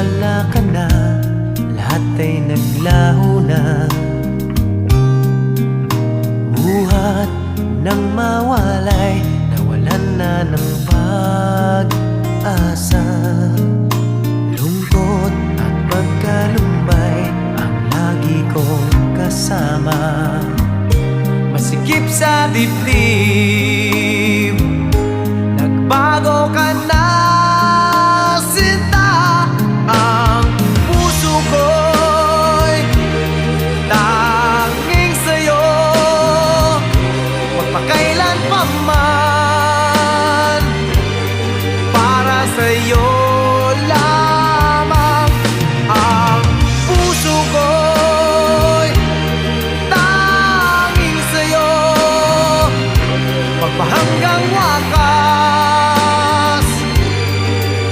wala ka na, lahat ay naglaho na. Buhat ng mawalay, nawalan na ng pag-asa. Lungkot at pagkalumbay ang lagi kong kasama. Masikip sa dibdib